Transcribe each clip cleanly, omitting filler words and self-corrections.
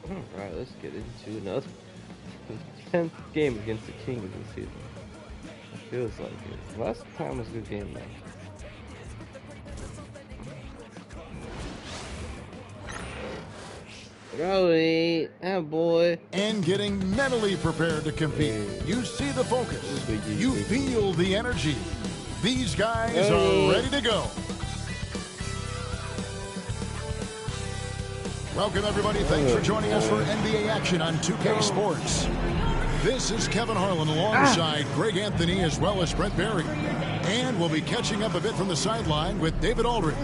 Alright, let's get into another 10th game against the Kings this season. It feels like it. Last time was a good game though. Go, boy. And getting mentally prepared to compete. You see the focus. You feel the energy. These guys are ready to go. Welcome, everybody. Thanks for joining us for NBA action on 2K Sports. This is Kevin Harlan alongside Greg Anthony as well as Brent Barry. And we'll be catching up a bit from the sideline with David Aldridge.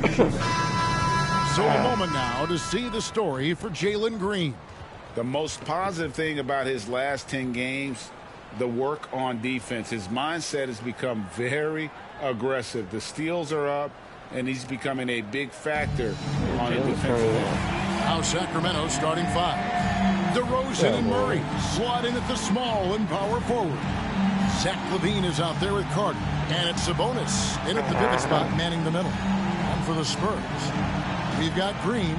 So a moment now to see the story for Jalen Green. The most positive thing about his last 10 games, the work on defense. His mindset has become very aggressive. The steals are up, and he's becoming a big factor on the defensive end. Now Sacramento starting five. DeRozan and Murray slot in at the small and power forward. Zach LaVine is out there with Carter. And it's Sabonis in at the pivot spot, manning the middle. And for the Spurs, we've got Green.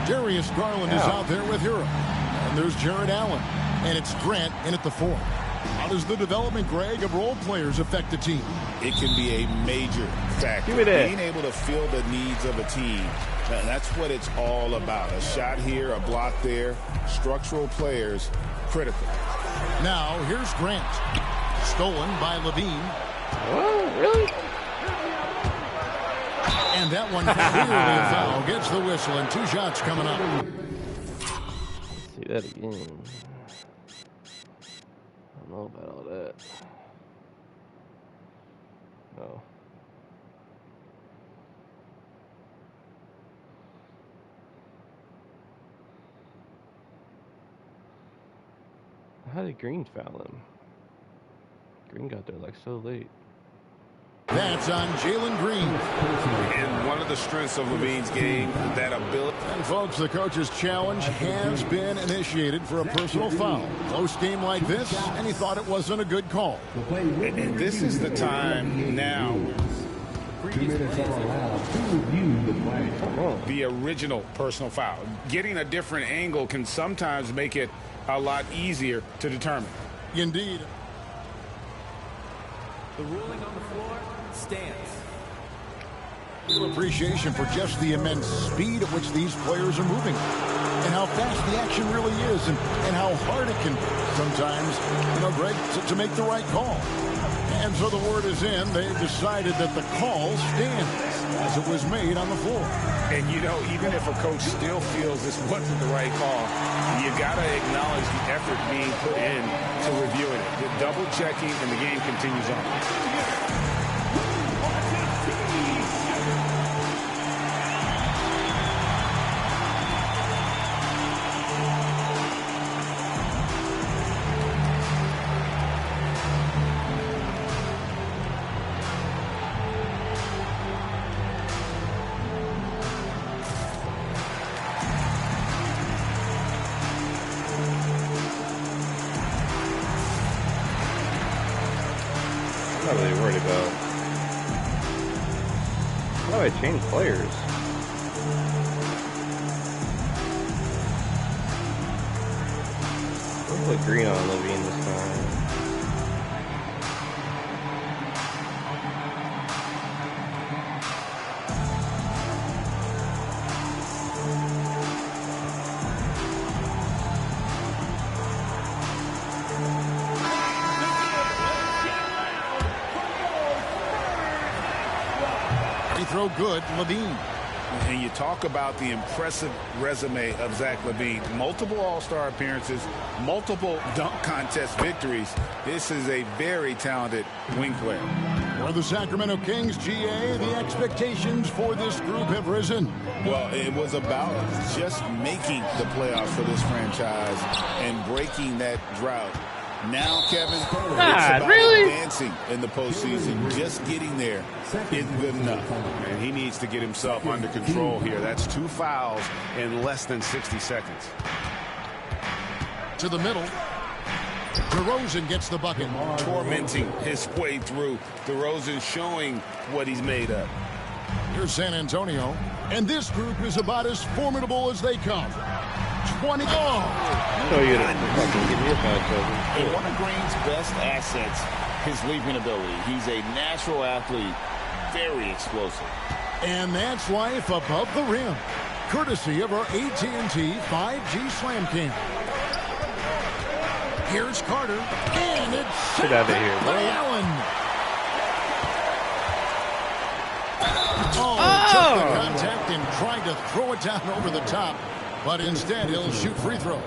Darius Garland is out there with Hero. And there's Jared Allen. And it's Grant in at the four. How does the development, Greg, of role players affect the team? It can be a major factor. Being able to fill the needs of a team. That's what it's all about. A shot here, a block there. Structural players, critical. Now, here's Grant. Stolen by LaVine. Oh, really? And that one clearly a foul. Gets the whistle, and 2 shots coming up. Let's see that again. I don't know about all that. No. How did Green foul him? Green got there like so late. That's on Jalen Green. And one of the strengths of LaVine's game, that ability. And folks, the coach's challenge has been initiated for a personal foul. Close game like this, and he thought it wasn't a good call. And this is the time now. 2 minutes are allowed to review the play. The original personal foul. Getting a different angle can sometimes make it a lot easier to determine. Indeed. The ruling on the floor stands. Appreciation for just the immense speed at which these players are moving and how fast the action really is and how hard it can be sometimes, Greg, to make the right call. And so the word is in. They've decided that the call stands as it was made on the floor. And, even if a coach still feels this wasn't the right call, you got to acknowledge the effort being put in to reviewing it. The double checking, and the game continues on. I'm not really worried about. How do I change players? Let's put Green on LaVine this time. Throw good, LaVine. And you talk about the impressive resume of Zach LaVine. Multiple All-Star appearances, multiple dunk contest victories. This is a very talented wing player. For the Sacramento Kings, GA, the expectations for this group have risen. Well, it was about just making the playoffs for this franchise and breaking that drought. Now, Kevin, it's about advancing in the postseason. Just getting there isn't good enough. And he needs to get himself under control here. That's 2 fouls in less than 60 seconds. To the middle. DeRozan gets the bucket. Tormenting his way through. DeRozan showing what he's made of. Here's San Antonio. And this group is about as formidable as they come. one. Oh! Show you to fucking give me a foul trouble. And one of Green's best assets, his leaping ability. He's a natural athlete, very explosive. And that's life above the rim, courtesy of our AT&T 5G Slam Cam. Here's Carter, and it's Get out of here, by bro. Allen. Took the contact and tried to throw it down over the top, but instead he'll shoot free throws.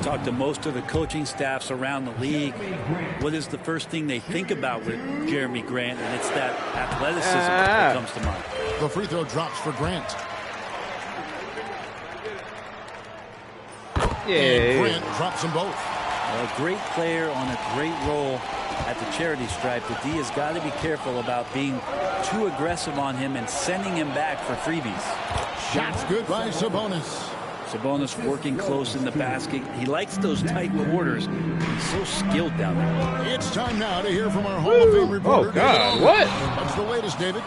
Talk to most of the coaching staffs around the league. What is the first thing they think about with Jeremy Grant? And it's that athleticism that comes to mind. The free throw drops for Grant. Yeah. And Grant drops them both. A great player on a great role at the charity stripe. The D has got to be careful about being too aggressive on him and sending him back for freebies. Shots good by Sabonis. Sabonis working close in the basket. He likes those tight quarters. He's so skilled down there. It's time now to hear from our Hall of Fame reporter. Oh, God, David what? Aldridge. What's the latest, David?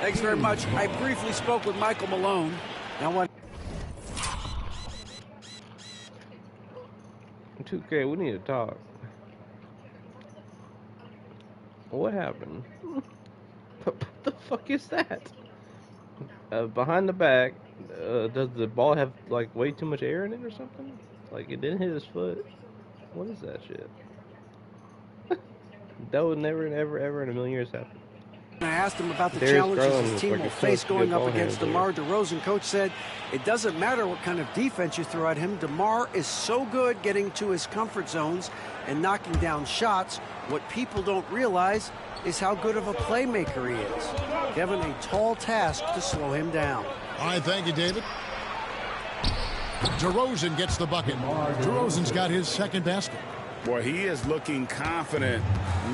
Thanks very much. I briefly spoke with Michael Malone. Now what? 2K, we need to talk. What happened? What the fuck is that? Behind the back, does the ball have like way too much air in it or something? Like it didn't hit his foot. What is that shit? That would never, ever in a million years happen. I asked him about the Darius challenges Garland his was team like will a face good going up ball against handler. DeMar DeRozan. Coach said it doesn't matter what kind of defense you throw at him. DeMar is so good getting to his comfort zones and knocking down shots. What people don't realize is how good of a playmaker he is. Given a tall task to slow him down. All right, thank you, David. DeRozan gets the bucket. DeRozan's got his second basket. Boy, he is looking confident.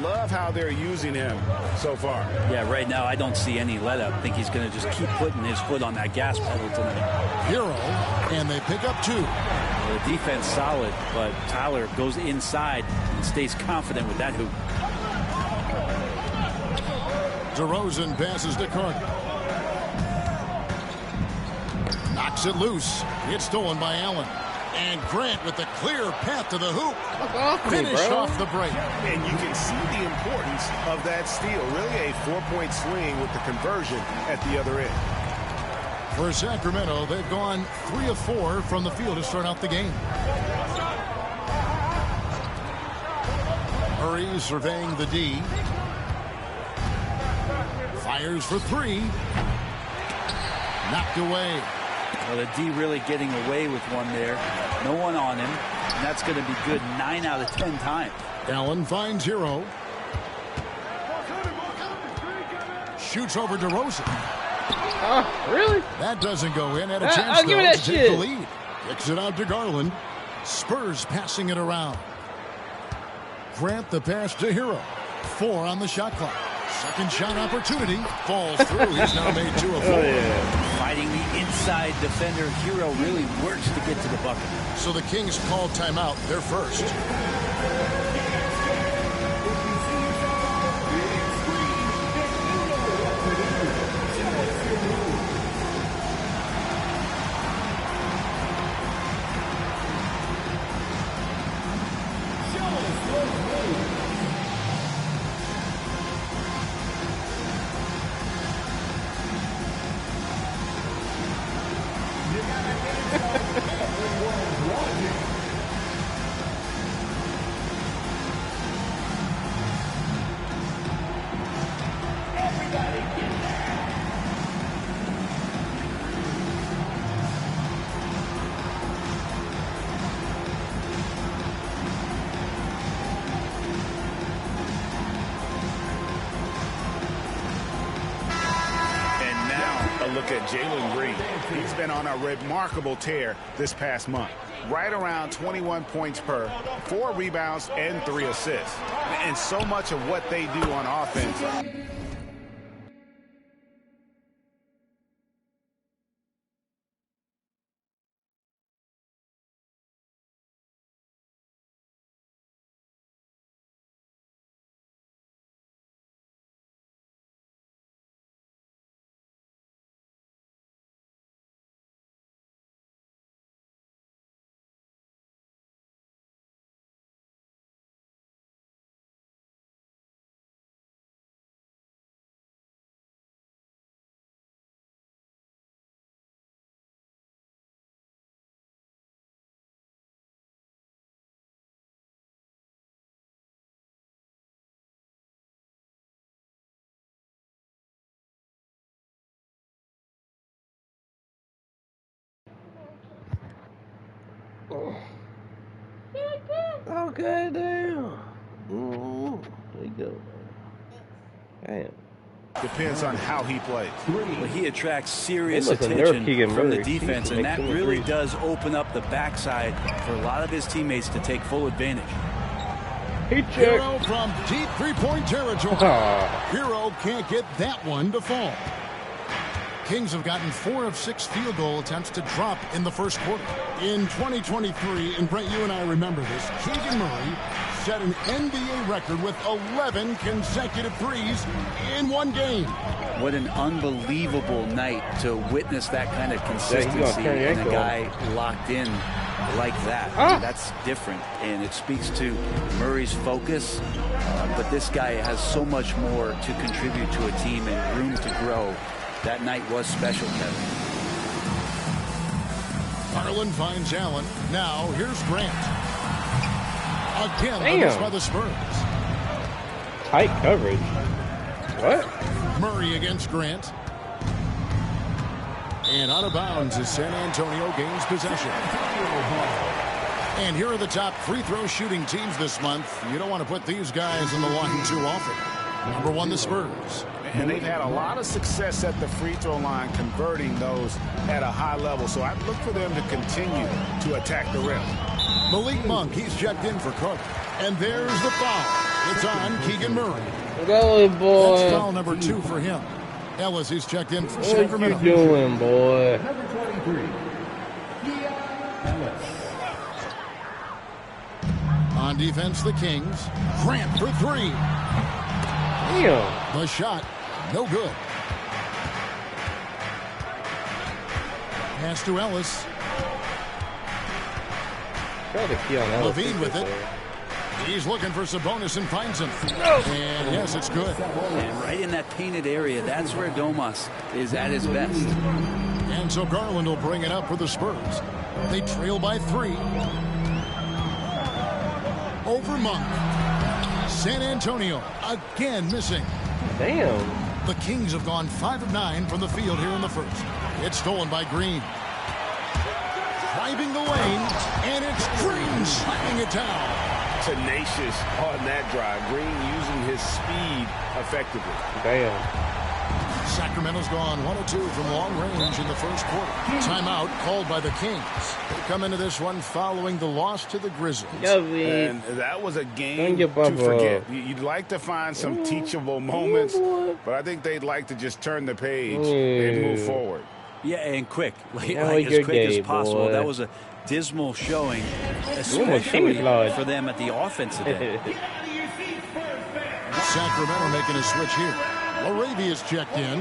Love how they're using him so far. Yeah, right now I don't see any let up. I think he's going to just keep putting his foot on that gas pedal tonight. Hero, and they pick up two. The defense solid, but Tyler goes inside and stays confident with that hoop. DeRozan passes to Carter. Knocks it loose. It's stolen by Allen. And Grant with the clear path to the hoop. Finish off the break. And you can see the importance of that steal. Really a 4-point swing with the conversion at the other end. For Sacramento, they've gone 3 of 4 from the field to start out the game. Murray surveying the D. Fires for 3. Knocked away. Well, the D really getting away with one there. No one on him. And that's going to be good 9 out of 10 times. Allen finds Hero. Shoots over DeRozan. Really? That doesn't go in. Had a I'll chance give though it that to take the shit. lead. Kicks it out to Garland. Spurs passing it around. Grant the pass to Hero. 4 on the shot clock. Second shot opportunity. Falls through. He's now made 2 of 4. Oh, yeah. Fighting the inside defender. Hero really works to get to the bucket. So the Kings call timeout. They're first. Look at Jalen Green. He's been on a remarkable tear this past month. Right around 21 points per, 4 rebounds, and 3 assists. And so much of what they do on offense Okay, damn. There you go. Damn. Depends on how he plays. Well, he attracts serious They must have attention nerfed Keegan from the Murray. defense, Jeez, and that make some really threes. does open up the backside for a lot of his teammates to take full advantage. He checked. Hero from deep three-point territory. Ah. Hero can't get that one to fall. Kings have gotten 4 of 6 field goal attempts to drop in the first quarter. In 2023, and Brent, you and I remember this, Keegan Murray set an NBA record with 11 consecutive threes in one game. What an unbelievable night to witness that kind of consistency turn your and a ankle guy locked in like that. Ah. That's different, and it speaks to Murray's focus. But this guy has so much more to contribute to a team and room to grow. That night was special, Kevin. Garland finds Allen. Now here's Grant. Again, Damn. missed by the Spurs. Tight coverage. What? Murray against Grant. And out of bounds as San Antonio gains possession. And here are the top free throw shooting teams this month. You don't want to put these guys in the line too often. Number 1, the Spurs. And they've had a lot of success at the free throw line converting those at a high level. So I'd look for them to continue to attack the rim. Malik Monk, he's checked in for Carter. And there's the foul. It's on Keegan Murray. Go, boy. That's foul number 2 for him. Ellis, he's checked in for What you Sacramento. doing, boy? Number 23. Ellis. On defense, the Kings. Grant for 3. Damn. The shot, no good. Pass to Ellis. Try to key on Ellis. Levine with it. He's looking for Sabonis and finds him. And yes, it's good. And right in that painted area, that's where Domas is at his best. And so Garland will bring it up for the Spurs. They trail by 3. Over Monk. San Antonio again missing. Damn. The Kings have gone 5 of 9 from the field here in the first. It's stolen by Green. Driving the lane, and it's Green slamming it down. Tenacious on that drive. Green using his speed effectively. Damn. Sacramento's gone 1 of 2 from long range in the first quarter. Timeout called by the Kings. They come into this one following the loss to the Grizzlies. And that was a game to forget. You'd like to find some teachable moments, but I think they'd like to just turn the page and move forward. Yeah, and quick. Like good as quick as game, possible. boy. That was a dismal showing, especially for them at the offensive end. Sacramento making a switch here. Laravia's checked in.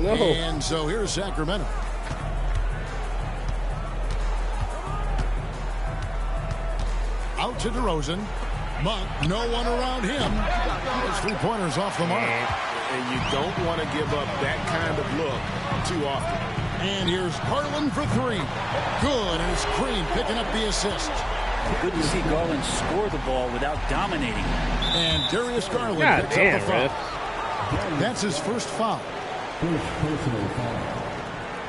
No. And so here's Sacramento. Out to DeRozan. Monk, no one around him. His 3-pointers off the mark. And you don't want to give up that kind of look too often. And here's Garland for 3. Good, and it's Green picking up the assist. Good to see Garland score the ball without dominating. And Darius Garland God picks damn, up the foul. ref. That's his first foul. First personal foul.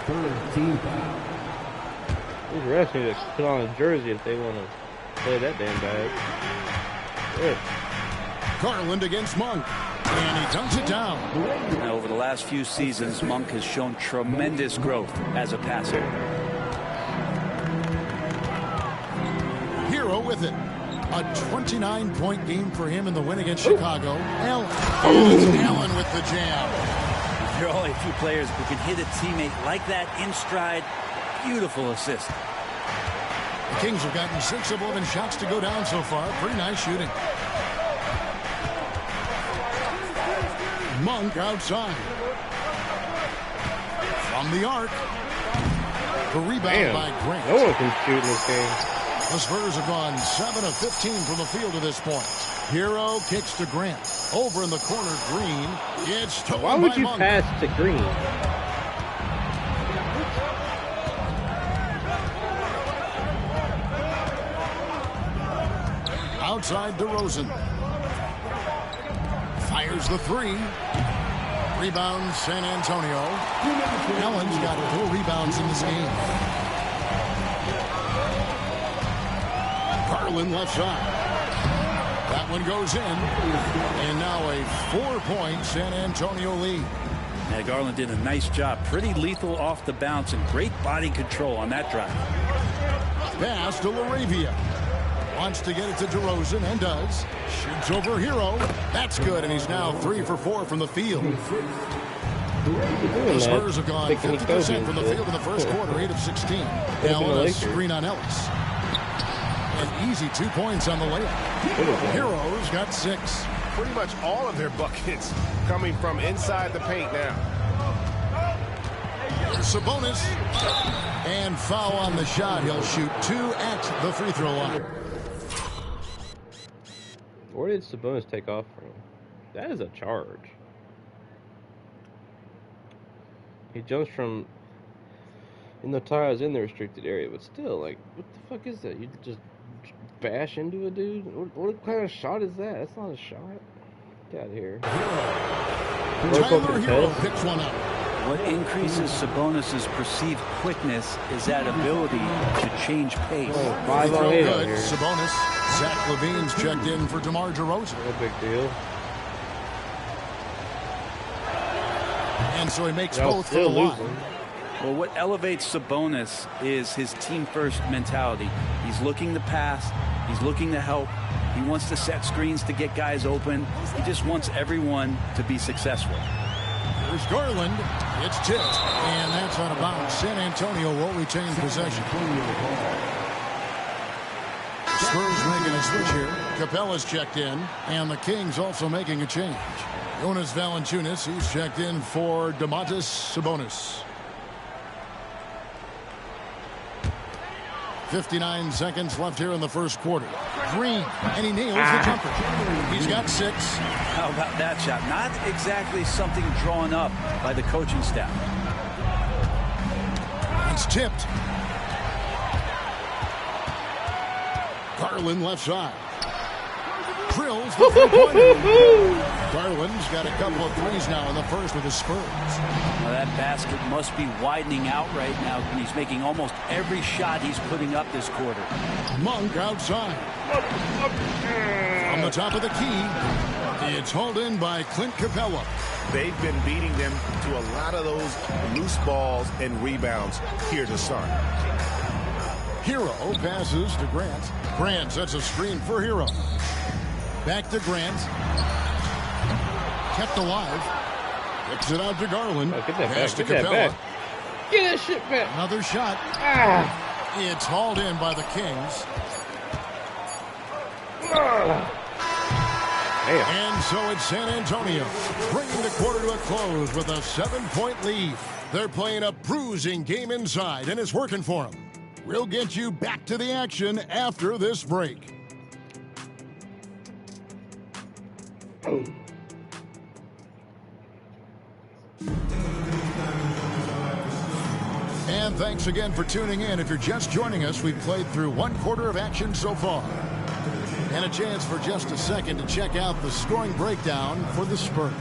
Third team foul. These refs need to put on a jersey if they want to play that damn bad. Yeah. Garland against Monk. And he dunks it down. Now, over the last few seasons, Monk has shown tremendous growth as a passer. Hero with it. A 29-point game for him in the win against Chicago. Allen. It's Allen with the jam. There are only a few players who can hit a teammate like that in stride. Beautiful assist. The Kings have gotten 6 of 11 shots to go down so far. Pretty nice shooting. Monk outside. From the arc. The rebound by Grant. No one can shoot in this game. The Spurs have gone 7 of 15 from the field to this point. Hero kicks to Grant. Over in the corner, Green. It's stolen Why would by you Monk. pass to Green? Outside DeRozan. Fires the 3. Rebound, San Antonio. Allen's got 4 rebounds in this game. Garland left side. That one goes in. And now a 4-point San Antonio lead. Yeah, Garland did a nice job. Pretty lethal off the bounce and great body control on that drive. Pass to LaRavia. Wants to get it to DeRozan and does. Shoots over Hero. That's good, and he's now 3 for 4 from the field. The Spurs have gone 50% from the field in the first quarter, 8 of 16. Allen a screen on Ellis. An easy 2 points on the layup. Hero's got 6. Pretty much all of their buckets coming from inside the paint now. Here's Sabonis. And foul on the shot. He'll shoot 2 at the free throw line. Where did Sabonis take off from? That is a charge. He jumps from... In the tire is in the restricted area, but still, like, what the fuck is that? You just bash into a dude? What kind of shot is that? That's not a shot. Get out of here. Tyler Hero picks one up. What increases Sabonis' perceived quickness is that ability to change pace. Oh, 5 on 8 out here. Sabonis. Zach LaVine's checked in for DeMar DeRozan. No big deal. And so he makes both for the line. Well, what elevates Sabonis is his team-first mentality. He's looking to pass. He's looking to help. He wants to set screens to get guys open. He just wants everyone to be successful. There's Garland. It's tipped. And that's out of bounds. San Antonio will retain possession. Spurs making a switch here. Capella's checked in. And the Kings also making a change. Jonas Valanciunas, he's checked in for Domantas Sabonis. 59 seconds left here in the first quarter. Green, and he nails the jumper. He's got 6. How about that shot? Not exactly something drawn up by the coaching staff. It's tipped. Garland left side. Drills the three-pointer. Garland's got a couple of threes now in the first with the Spurs. Well, that basket must be widening out right now. He's making almost every shot he's putting up this quarter. Monk outside. From the top of the key, it's hauled in by Clint Capella. They've been beating them to a lot of those loose balls and rebounds here to start. Hero passes to Grant. Grant sets a screen for Hero. Back to Grant. Kept alive. Kicks it out to Garland. Oh, get that Pass back. to Get Capella. that back. Get that shit back. Another shot. Ah. It's hauled in by the Kings. And so it's San Antonio bringing the quarter to a close with a 7-point lead. They're playing a bruising game inside, and it's working for them. We'll get you back to the action after this break. And thanks again for tuning in. If you're just joining us, we've played through 1 quarter of action so far. And a chance for just a second to check out the scoring breakdown for the Spurs.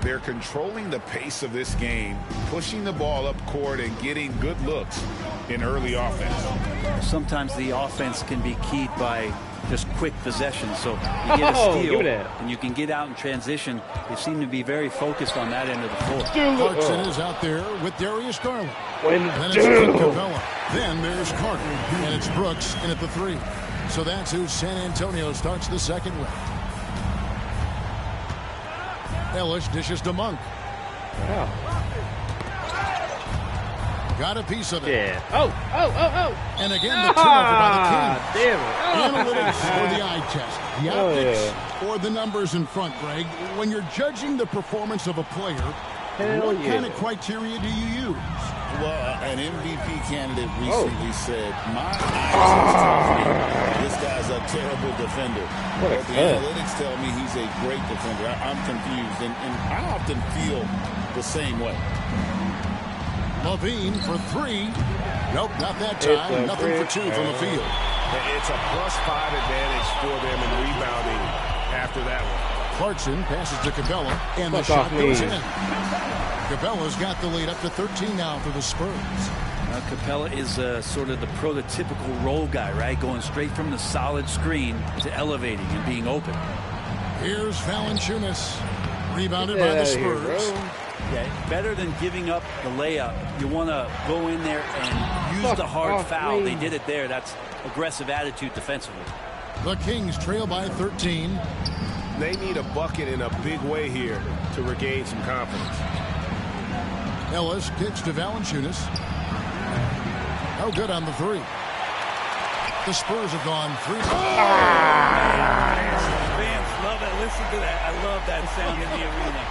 They're controlling the pace of this game, pushing the ball up court and getting good looks in early offense. Sometimes the offense can be keyed by just quick possessions. So you get a steal and you can get out in transition. They seem to be very focused on that end of the floor. Clarkson is out there with Darius Garland. Then it's Capella. Then there's Carter. And it's Brooks in at the 3. So that's who San Antonio starts the second with. Ellis dishes to Monk. Got a piece of it. Yeah. Oh. And again, the turnover by the Kings. Damn it. Analytics or the eye test. The optics or the numbers in front, Greg. When you're judging the performance of a player, what kind of criteria do you use? Well, an MVP candidate recently said, my eyes tell me this guy's a terrible defender. But the analytics tell me he's a great defender. I'm confused, and I often feel the same way. LaVine for 3. Nope, not that time. Nothing for 2 from the field. It's a +5 advantage for them in rebounding after that one. Clarkson passes to Capella, and the shot goes in. Capella's got the lead up to 13 now for the Spurs. Capella is sort of the prototypical roll guy, right? Going straight from the solid screen to elevating and being open. Here's Valanciunas. Rebounded by the Spurs. Yeah, better than giving up the layup. You want to go in there and use the hard foul. They did it there. That's aggressive attitude defensively. The Kings trail by 13. They need a bucket in a big way here to regain some confidence. Ellis kicks to Valanciunas. No good on the three. The Spurs have gone 3. Fans love it. Listen to that. I love that sound in the arena.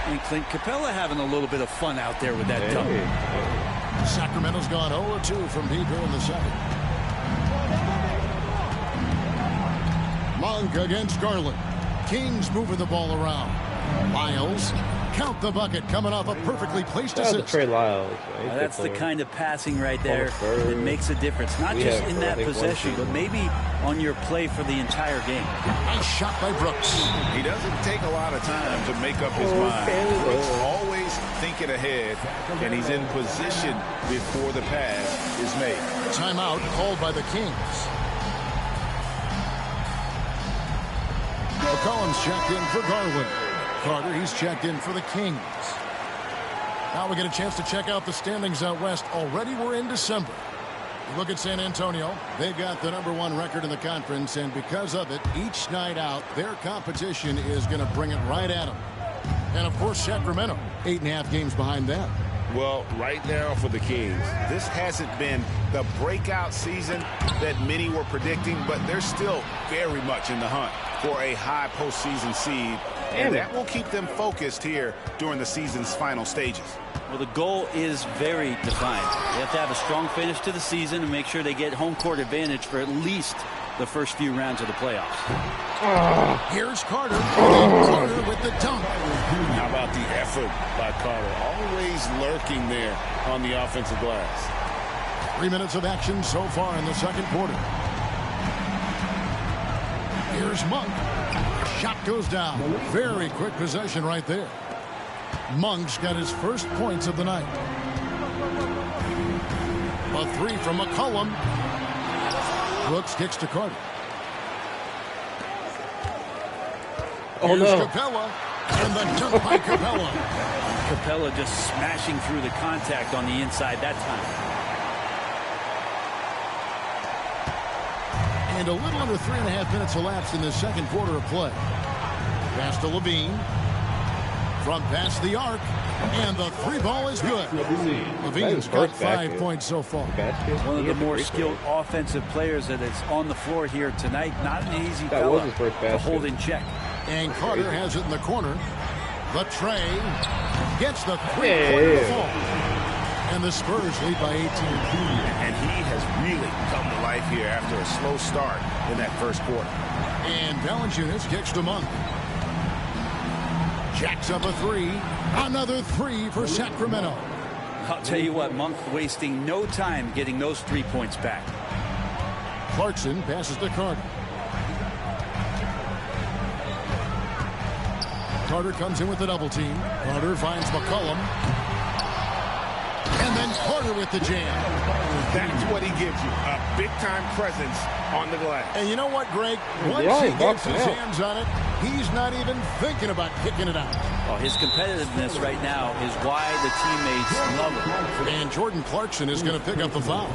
And Clint Capella having a little bit of fun out there with that dunk. Sacramento's gone 0-2 from deep here in the second. Monk against Garland. Kings moving the ball around. Lyles, count the bucket, coming off a perfectly placed assist. Trey Lyles. That's the kind of passing right there that makes a difference. Not just in that possession, but maybe on your play for the entire game. Nice shot by Brooks. He doesn't take a lot of time to make up his mind. Brooks always thinking ahead, and he's in position before the pass is made. Timeout called by the Kings. McCollum's checked in for Garland. Carter, he's checked in for the Kings. Now we get a chance to check out the standings out west. Already we're in December. You look at San Antonio. They've got the #1 record in the conference, and because of it, each night out, their competition is going to bring it right at them. And, of course, Sacramento, 8.5 games behind them. Well, right now for the Kings, this hasn't been the breakout season that many were predicting, but they're still very much in the hunt for a high postseason seed, and that will keep them focused here during the season's final stages. Well, the goal is very defined. They have to have a strong finish to the season and make sure they get home court advantage for at least the first few rounds of the playoffs. Here's Carter. Carter with the dunk. How about the effort by Carter? Always lurking there on the offensive glass. 3 minutes of action so far in the second quarter. Here's Monk. Shot goes down. Very quick possession right there. Monk's got his first points of the night. A three from McCollum. Brooks kicks to Carter. Here's Capella. And the dunk by Capella. Capella just smashing through the contact on the inside that time. And a little under 3.5 minutes elapsed in the second quarter of play. Pass to Levine. From past the arc. And the three ball is good. Levine's got 5 points so far. One of the more skilled offensive players that is on the floor here tonight. Not an easy fella to hold in check. And Carter has it in the corner. The tray gets the three-pointer fall. And the Spurs lead by 18. And he has really come to life here after a slow start in that first quarter. And Valanciunas kicks to Monk. Jacks up a three. Another three for Sacramento. I'll tell you what, Monk wasting no time getting those 3 points back. Clarkson passes to Carter. Carter comes in with the double team. Carter finds McCollum. And then Carter with the jam. That's what he gives you, a big-time presence on the glass. And you know what, Greg? Once he gets his hands on it, he's not even thinking about kicking it out. Well, his competitiveness right now is why the teammates love him. And Jordan Clarkson is going to pick up the foul.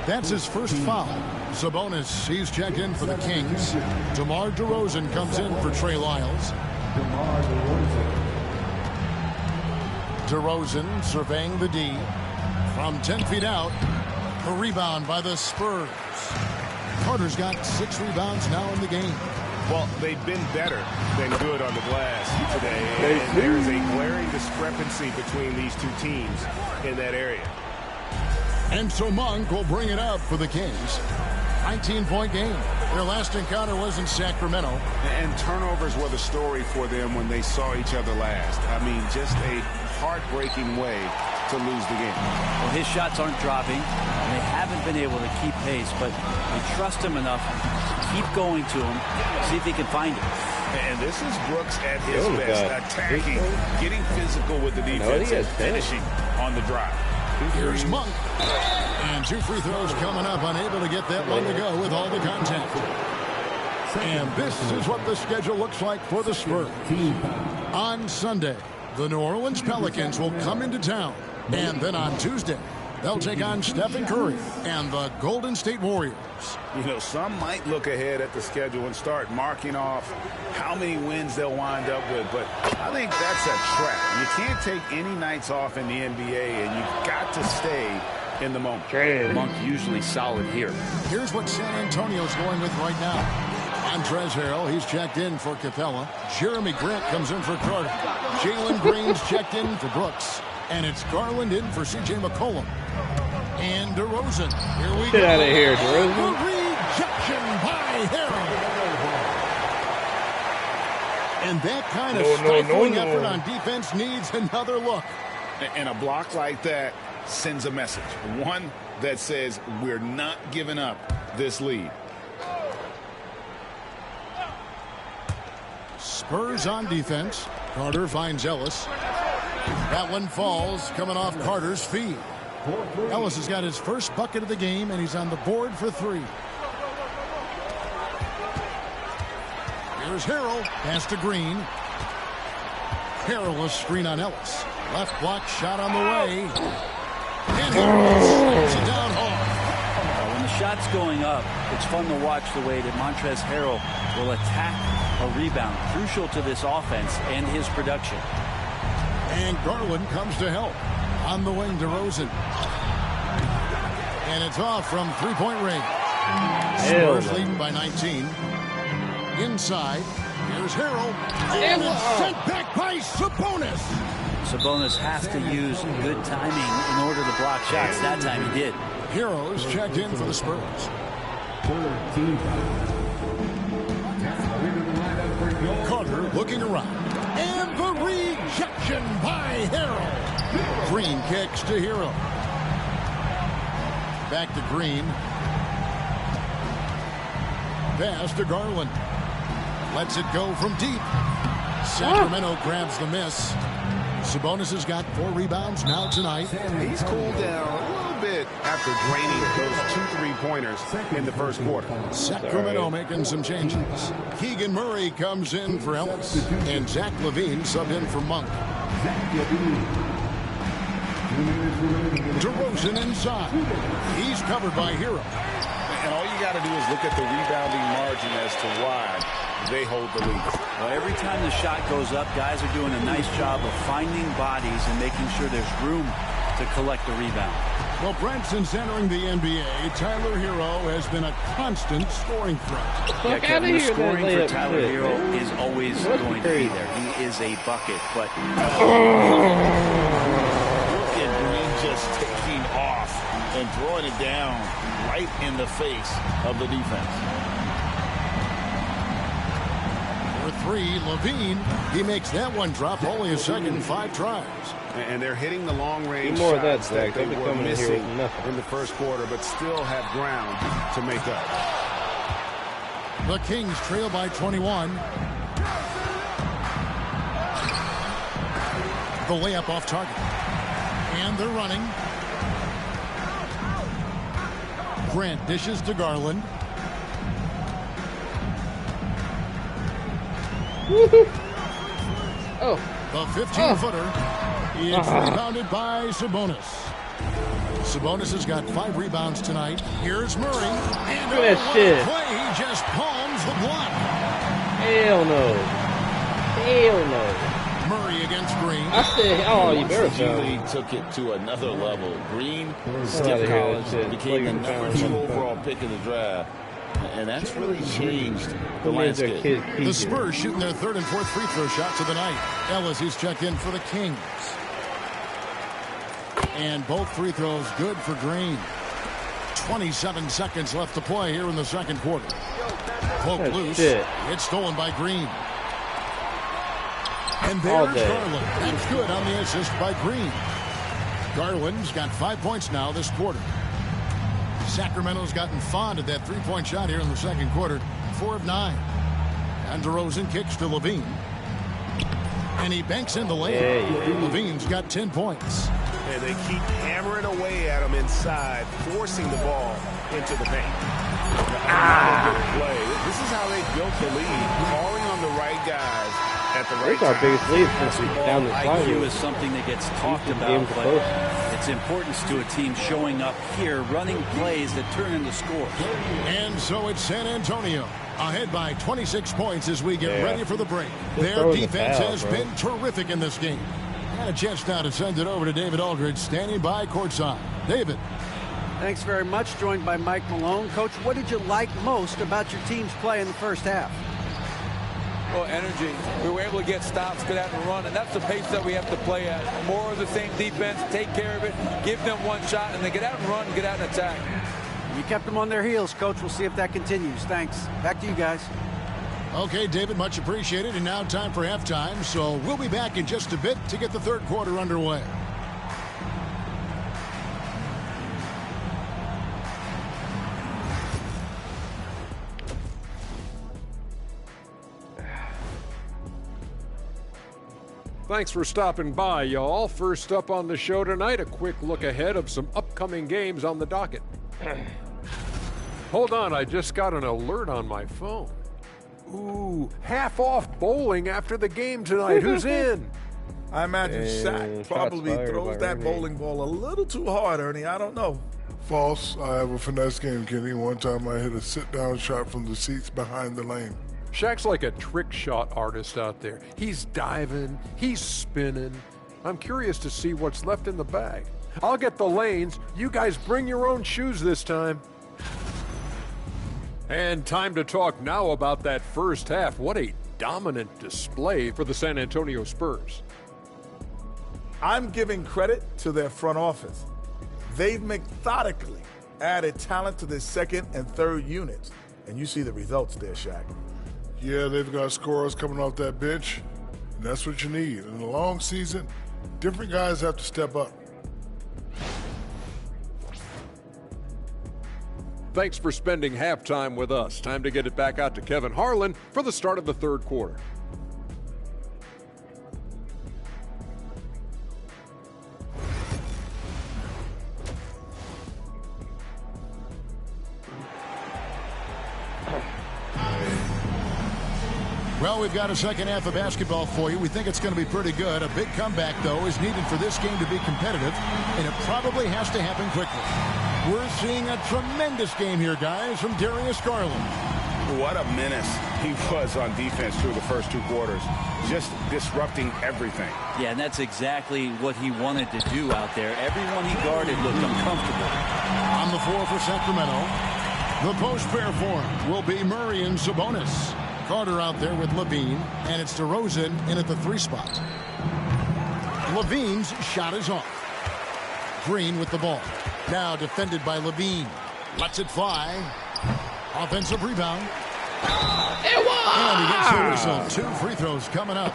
That's his first foul. Sabonis, he's checked in for the Kings. DeMar DeRozan comes in for Trey Lyles. DeRozan surveying the D. From 10 feet out, a rebound by the Spurs. Carter's got 6 rebounds now in the game. Well, they've been better than good on the glass today, and there is a glaring discrepancy between these two teams in that area. And so Monk will bring it up for the Kings. 19-point game. Their last encounter was in Sacramento. And turnovers were the story for them when they saw each other last. I mean, just a heartbreaking way to lose the game. Well, his shots aren't dropping, and they haven't been able to keep pace, but they trust him enough to keep going to him, see if he can find it. And this is Brooks at his best, attacking, getting physical with the defense, and finishing on the drive. Here's Monk. And 2 free throws coming up, unable to get that one to go with all the contact. And this is what the schedule looks like for the Spurs. On Sunday, the New Orleans Pelicans will come into town. And then on Tuesday, they'll take on Stephen Curry and the Golden State Warriors. You know, some might look ahead at the schedule and start marking off how many wins they'll wind up with, but I think that's a trap. You can't take any nights off in the NBA, and you've got to stay in the moment. Monk usually solid here. Here's what San Antonio's going with right now. Montrezl Harrell, he's checked in for Capella. Jeremy Grant comes in for Carter. Jalen Green's checked in for Brooks. And it's Garland in for C.J. McCollum. And DeRozan. Here we go. Get out of here, DeRozan. The rejection by Harrell. And that kind of stifling effort on defense needs another look. And a block like that sends a message. One that says we're not giving up this lead. Spurs on defense. Carter finds Ellis. That one falls, coming off Carter's feet. Ellis has got his first bucket of the game, and he's on the board for 3. Here's Harrell. Pass to Green. Harrell, a screen on Ellis. Left block shot on the way. And Harrell slams it down hard. When the shot's going up, it's fun to watch the way that Montrezl Harrell will attack a rebound. Crucial to this offense and his production. And Garland comes to help. On the wing, DeRozan. And it's off from 3-point range. Spurs leading by 19. Inside, here's Harrell. And it's sent back by Sabonis. Sabonis has to use good timing in order to block shots. That time he did. Heroes checked in for the Spurs. Carter looking around. And the rejection by Harrell. Green kicks to Hero. Back to Green. Pass to Garland. Lets it go from deep. Sacramento grabs the miss. Sabonis has got 4 rebounds now tonight. He's cooled down a little bit after draining those 2 3-pointers in the first quarter. Sacramento making some changes. Keegan Murray comes in for Ellis. And Zach LaVine subbed in for Monk. DeRozan inside. He's covered by Hero. And all you got to do is look at the rebounding margin as to why they hold the lead. Well, every time the shot goes up, guys are doing a nice job of finding bodies and making sure there's room to collect the rebound. Well, Brent, since entering the NBA, Tyler Hero has been a constant scoring threat. Kevin, the scoring for Tyler Hero is always going to be there. He is a bucket, but look at Green just taking off and throwing it down right in the face of the defense. For 3, LaVine. He makes that one drop, only his second 5 tries. And they're hitting the long-range more shots of that, Zach. that they They'll be were coming in here missing with nothing. in the first quarter, but still have ground to make up. The Kings trail by 21. The layup off target. And they're running. Grant dishes to Garland. Oh. The 15-footer is rebounded by Sabonis. Sabonis has got 5 rebounds tonight. Here's Murray. And look at that shit. Play, he just palms the block. Hell no. Hell no. Murray against Green. I said, oh, you better go. He took it to another level. Green, Out Steph of here, Collins that shit. became the Play number 2 overall pick in the draft. And that's really changed the Who made their landscape. kid The PJ? Spurs shooting their 3rd and 4th free throw shots of the night. Ellis, he's checked in for the Kings. And both free throws good for Green. 27 seconds left to play here in the second quarter. Poke loose. Shit. It's stolen by Green. And All there's day. Garland. That's good on the assist by Green. Garland's got 5 points now this quarter. Sacramento's gotten fond of that three-point shot here in the second quarter. 4 of 9. And DeRozan kicks to Levine. And he banks in the lane. Levine's got 10 points. And they keep hammering away at him inside, forcing the ball into the paint. Play. This is how they built the lead, calling on the right guys at the right time. Our biggest lead since we down the slide. IQ is something that gets talked about, but its importance to a team showing up here, running plays that turn into scores. And so it's San Antonio ahead by 26 points as we get ready for the break. Their defense has been terrific in this game. And a chance now to send it over to David Aldridge, standing by courtside. David. Thanks very much. Joined by Mike Malone. Coach, what did you like most about your team's play in the first half? Well, energy. We were able to get stops, get out and run, and that's the pace that we have to play at. More of the same defense, take care of it, give them one shot, and then get out and run and get out and attack. You kept them on their heels, Coach. We'll see if that continues. Thanks. Back to you guys. Okay, David, much appreciated. And now time for halftime, so we'll be back in just a bit to get the third quarter underway. Thanks for stopping by, y'all. First up on the show tonight, a quick look ahead of some upcoming games on the docket. Hold on, I just got an alert on my phone. Ooh, half off bowling after the game tonight. Who's in? I imagine Shaq probably throws that bowling ball a little too hard, Ernie. I don't know. False. I have a finesse game, Kenny. One time I hit a sit-down shot from the seats behind the lane. Shaq's like a trick shot artist out there. He's diving, he's spinning. I'm curious to see what's left in the bag. I'll get the lanes. You guys bring your own shoes this time. And time to talk now about that first half. What a dominant display for the San Antonio Spurs. I'm giving credit to their front office. They've methodically added talent to their second and third units. And you see the results there, Shaq. Yeah, they've got scorers coming off that bench, and that's what you need. In a long season, different guys have to step up. Thanks for spending halftime with us. Time to get it back out to Kevin Harlan for the start of the third quarter. Well, we've got a second half of basketball for you. We think it's going to be pretty good. A big comeback, though, is needed for this game to be competitive, and it probably has to happen quickly. We're seeing a tremendous game here, guys, from Darius Garland. What a menace he was on defense through the first two quarters, just disrupting everything. Yeah, and that's exactly what he wanted to do out there. Everyone he guarded looked uncomfortable. On the floor for Sacramento, the post pair form will be Murray and Sabonis. Carter out there with Levine, and it's DeRozan in at the 3 spot. Levine's shot is off. Green with the ball. Now defended by Levine. Lets it fly. Offensive rebound. And he gets the whistle. 2 free throws coming up.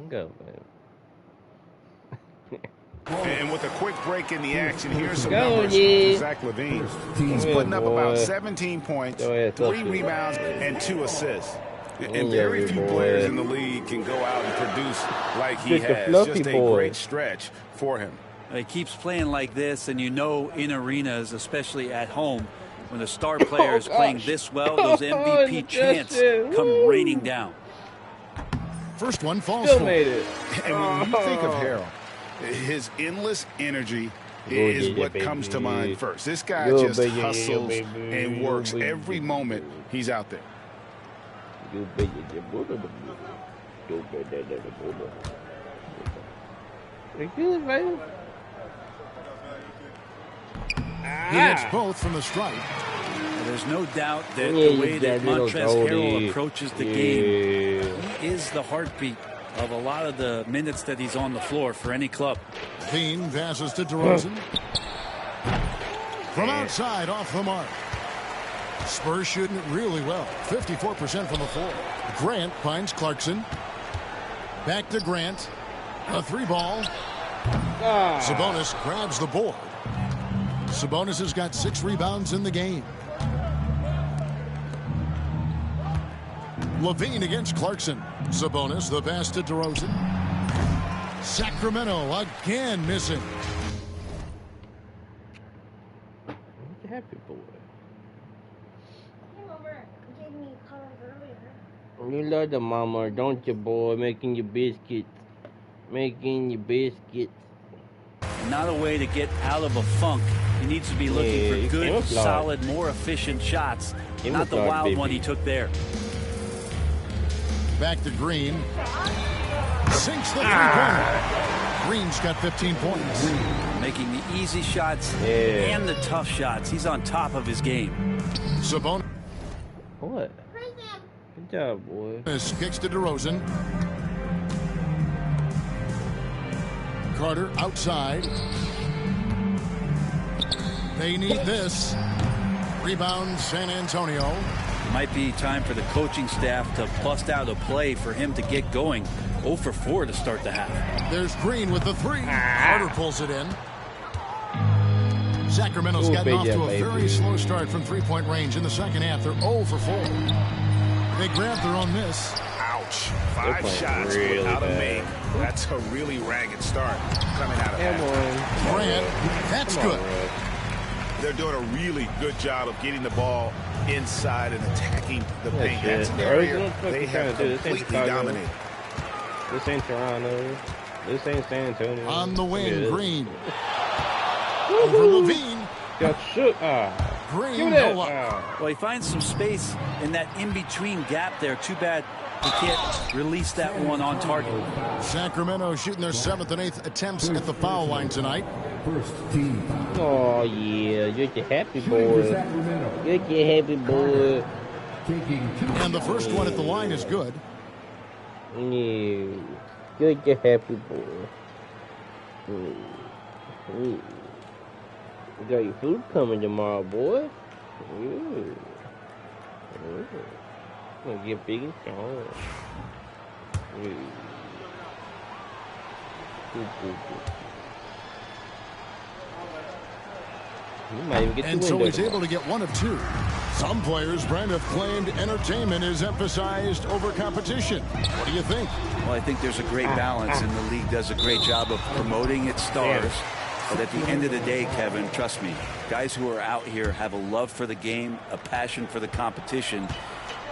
Go, man. And with a quick break in the action, here's some numbers for Zach LaVine. He's putting up about 17 points, 3 rebounds, and 2 assists. And very few players in the league can go out and produce like he has. Just a great stretch for him. He keeps playing like this, and you know in arenas, especially at home, when the star player is playing this well, those MVP chants come raining down. First one falls Still for. made it. And when you think of Harold, his endless energy is what comes to mind first. This guy just hustles and works every moment he's out there. He hits both from the stripe. There's no doubt that the way that Montrezl Harrell approaches the game, he is the heartbeat of a lot of the minutes that he's on the floor for any club. Dean passes to DeRozan. From outside, off the mark. Spurs shooting it really well. 54% from the floor. Grant finds Clarkson. Back to Grant. A 3-ball. Sabonis grabs the board. Sabonis has got 6 rebounds in the game. Levine against Clarkson. Sabonis, the pass to DeRozan. Sacramento again missing. Happy boy. You love the mama, don't you, boy? Making your biscuits. Making your biscuits. Not a way to get out of a funk. He needs to be looking for good, solid, more efficient shots. Not the wild one he took there. Back to Green. Sinks the three-pointer. Green's got 15 points. Making the easy shots and the tough shots. He's on top of his game. Sabonis. What? Good job, boy. Kicks to DeRozan. Carter outside. They need this. Rebound San Antonio. It might be time for the coaching staff to bust out a play for him to get going. 0 for 4 to start the half. There's Green with the 3. Carter pulls it in. Sacramento's gotten off to a very slow start from three-point range in the second half. They're 0 for 4. They grab their own miss. Ouch. 5 shots really without a bad. make. That's a really ragged start coming out of that. Grant, that's good. They're doing a really good job of getting the ball inside and attacking the paint. That's an area they have completely dominated. This ain't Toronto. This ain't San Antonio. On the wing, Green. Over Levine. Got shook. Green, no luck. Well, he finds some space in that in-between gap there. Too bad he can't release that one on target. Sacramento shooting their 7th and 8th attempts at the foul line tonight. First team foul. Oh, yeah. You're the happy boy. You're the happy boy. And the first one at the line is good. Yeah. You're the happy boy. You got your food coming tomorrow, boy. Gonna get big and strong. You might even get and so he's able to get 1 of 2. Some players, Brent, have claimed entertainment is emphasized over competition. What do you think? Well, I think there's a great balance, and the league does a great job of promoting its stars. But at the end of the day, Kevin, trust me, guys who are out here have a love for the game, a passion for the competition,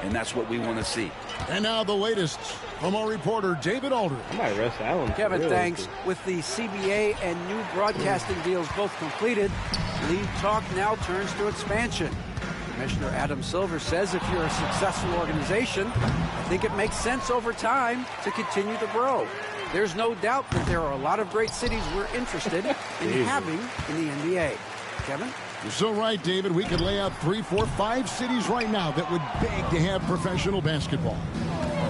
and that's what we want to see. And now the latest from our reporter, David Aldridge. I might rest Allen. Kevin, thanks. With the CBA and new broadcasting deals both completed, league talk now turns to expansion. Commissioner Adam Silver says if you're a successful organization, I think it makes sense over time to continue to grow. There's no doubt that there are a lot of great cities we're interested in having in the NBA. Kevin? You're so right, David. We could lay out 3, 4, 5 cities right now that would beg to have professional basketball.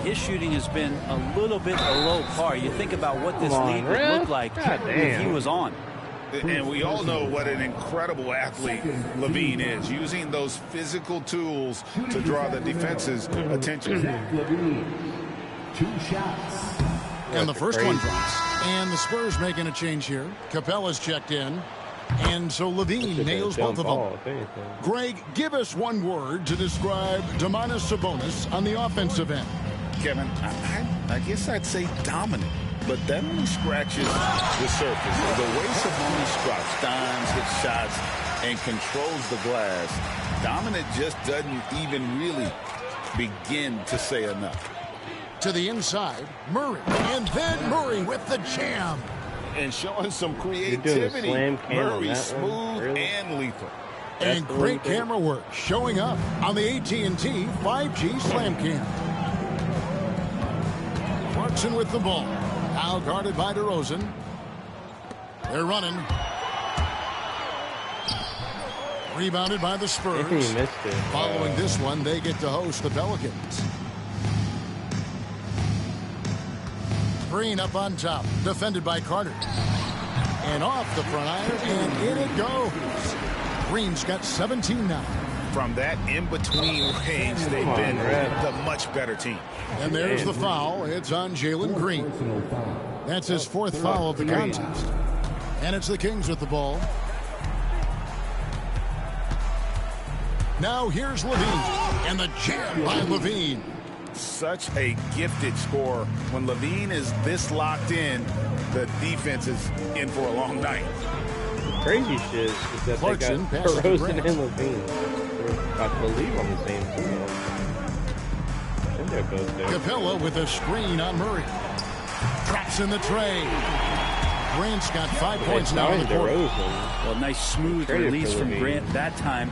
His shooting has been a little bit below par. You think about what this league would look like if he was on. And we all know what an incredible athlete Levine is, using those physical tools to draw the defense's attention. 2 shots. And the first one drops. And the Spurs making a change here. Capella's checked in. And so Levine nails both of them. Greg, give us one word to describe Domantas Sabonis on the offensive end. Kevin, I guess I'd say dominant. But that only scratches the surface. The way Sabonis drops dimes, hits shots, and controls the glass, dominant just doesn't even really begin to say enough. To the inside, Murray. And then Murray with the jam. And showing some creativity. Murray, smooth and lethal. And great camera work showing up on the AT&T 5G Slam Cam. Clarkson with the ball. Now guarded by DeRozan. They're running. Rebounded by the Spurs. Following this one, they get to host the Pelicans. Green up on top. Defended by Carter. And off the front iron. And in it goes. Green's got 17 now. From that in-between range, they've been the much better team. And there's the foul. It's on Jalen Green. That's his 4th foul of the contest. And it's the Kings with the ball. Now here's Levine, and the jam by Levine. Such a gifted scorer. When Levine is this locked in, the defense is in for a long night. Crazy shit is that Clarkson they got DeRozan and Levine. I believe on the same team. I think they're both there. Capella with a screen on Murray. Drops in the tray. Grant's got 5 points now in the quarter. Well, nice smooth release from Grant that time.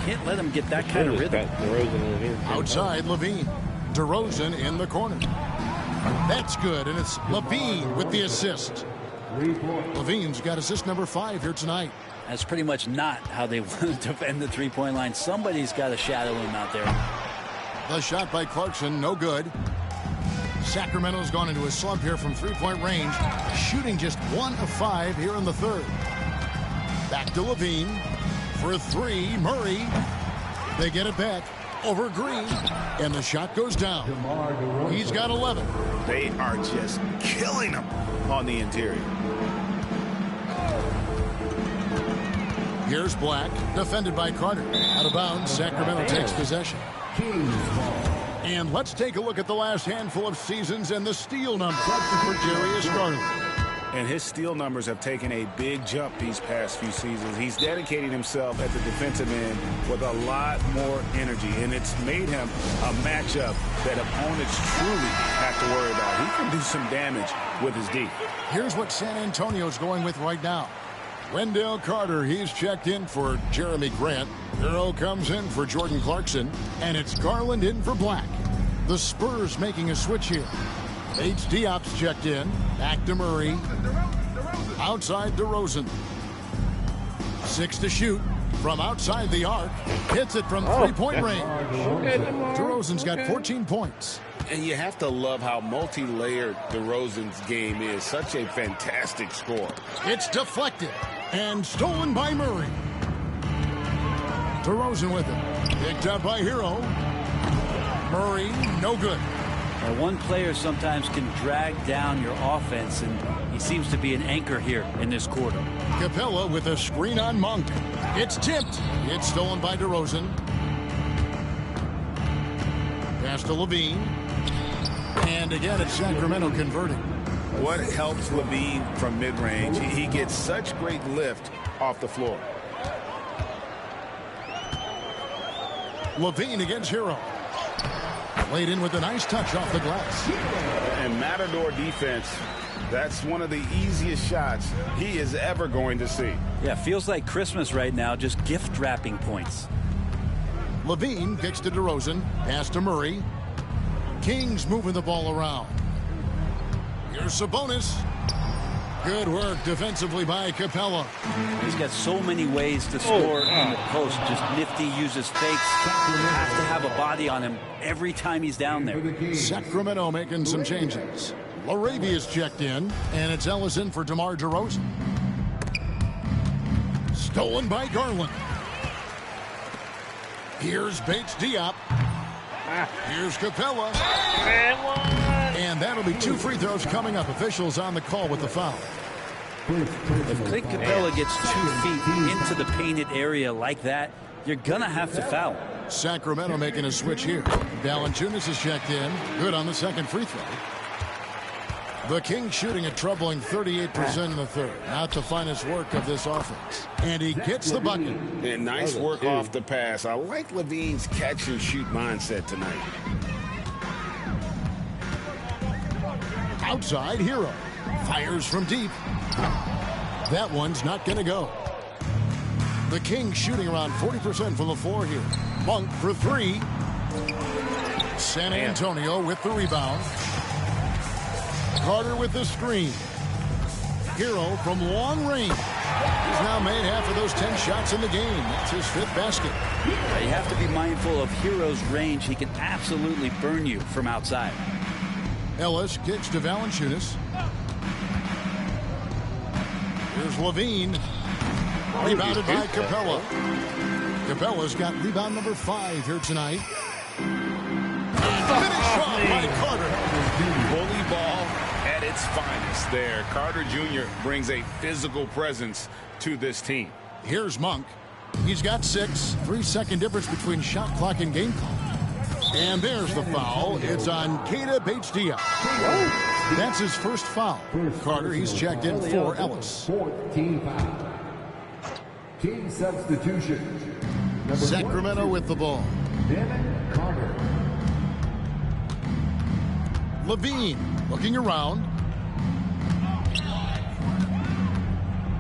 Can't let him get that kind of rhythm. Outside Levine. DeRozan in the corner. That's good, and it's Levine with the assist. Levine's got assist number 5 here tonight. That's pretty much not how they want to defend the three-point line. Somebody's got to shadow him out there. The shot by Clarkson, no good. Sacramento's gone into a slump here from three-point range, shooting just 1 of 5 here in the third. Back to Levine for 3. Murray. They get it back over Green, and the shot goes down. He's got 11. They are just killing him on the interior. Here's Black, defended by Carter. Out of bounds, Sacramento takes possession. And let's take a look at the last handful of seasons and the steal number for Darius Garland. And his steal numbers have taken a big jump these past few seasons. He's dedicating himself at the defensive end with a lot more energy, and it's made him a matchup that opponents truly have to worry about. He can do some damage with his D. Here's what San Antonio's going with right now. Wendell Carter, he's checked in for Jeremy Grant. Hero comes in for Jordan Clarkson, and it's Garland in for Black. The Spurs making a switch here. Bates Diop's checked in. Back to Murray. Outside DeRozan. 6 to shoot from outside the arc. Hits it from three-point range. DeRozan's got 14 points. And you have to love how multi-layered DeRozan's game is. Such a fantastic score. It's deflected and stolen by Murray. DeRozan with it. Picked up by Hero. Murray, no good. Now, one player sometimes can drag down your offense, and he seems to be an anchor here in this quarter. Capella with a screen on Monk. It's tipped. It's stolen by DeRozan. Pass to Levine. And again, it's Sacramento converting. What helps Levine from mid-range? He gets such great lift off the floor. Levine against Hero. Laid in with a nice touch off the glass. And Matador defense, that's one of the easiest shots he is ever going to see. Yeah, feels like Christmas right now, just gift wrapping points. Levine kicks to DeRozan. Pass to Murray. Kings moving the ball around. Here's Sabonis. Good work defensively by Capella. He's got so many ways to score in the post. Just nifty, uses fakes. Has to have a body on him every time he's down there. Sacramento making some changes. Larabia's checked in, and it's Ellison for DeMar DeRozan. Stolen by Garland. Here's Bates Diop. Here's Capella. And that'll be 2 free throws coming up. Officials on the call with the foul. If Clint Capella gets 2 feet into the painted area like that, you're going to have to foul. Sacramento making a switch here. Valanciunas is checked in. Good on the second free throw. The Kings shooting a troubling 38% in the third. Not the finest work of this offense. And he gets the bucket. And nice work off the pass. I like Levine's catch-and-shoot mindset tonight. Outside, Hero. Fires from deep. That one's not going to go. The Kings shooting around 40% from the floor here. Monk for 3. San Antonio with the rebound. Carter with the screen. Hero from long range. He's now made half of those 10 shots in the game. That's his 5th basket. You have to be mindful of Hero's range. He can absolutely burn you from outside. Ellis kicks to Valanciunas. Here's Levine. Rebounded by Capella. Capella's got rebound number 5 here tonight. And finish off by Carter. Bully ball at its finest there. Carter Jr. brings a physical presence to this team. Here's Monk. He's got 6. 3-second difference between shot clock and game clock. And there's the foul. It's on Keita Bates-Diop. That's his first foul. Carter, he's checked in for Ellis. 14 foul. Team substitution. Sacramento with the ball. Devin Carter. Levine looking around.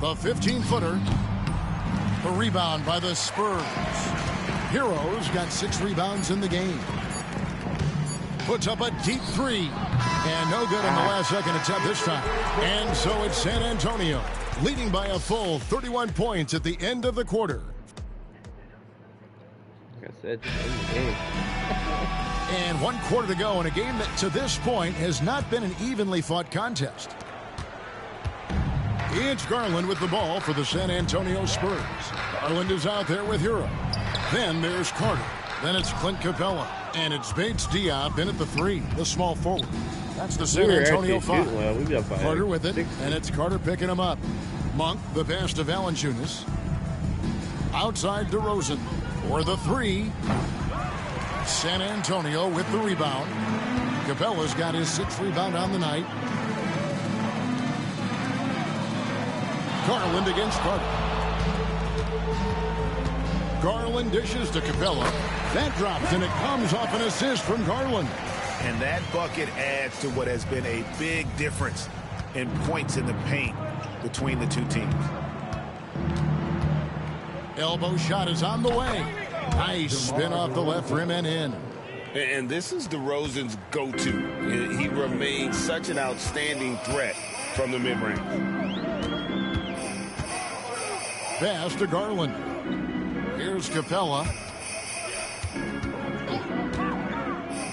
The 15-footer. The rebound by the Spurs. Heroes got 6 rebounds in the game. Puts up a deep 3. And no good in the last second attempt this time. And so it's San Antonio leading by a full 31 points at the end of the quarter. Like I said, just end the game. And 1 quarter to go in a game that to this point has not been an evenly fought contest. It's Garland with the ball for the San Antonio Spurs. Garland is out there with Hero. Then there's Carter. Then it's Clint Capella. And it's Bates-Diop in at the 3, the small forward. That's the San Antonio 5. Well. Carter with it, and it's Carter picking him up. Monk, the pass to Valanciunas. Outside DeRozan for the 3. San Antonio with the rebound. Capella's got his 6th rebound on the night. Garland against Carter. Garland dishes to Capella. That drops, and it comes off an assist from Garland. And that bucket adds to what has been a big difference in points in the paint between the two teams. Elbow shot is on the way. Nice spin off the left rim and in. And this is DeRozan's go-to. He remains such an outstanding threat from the mid-range. Pass to Garland. Here's Capella.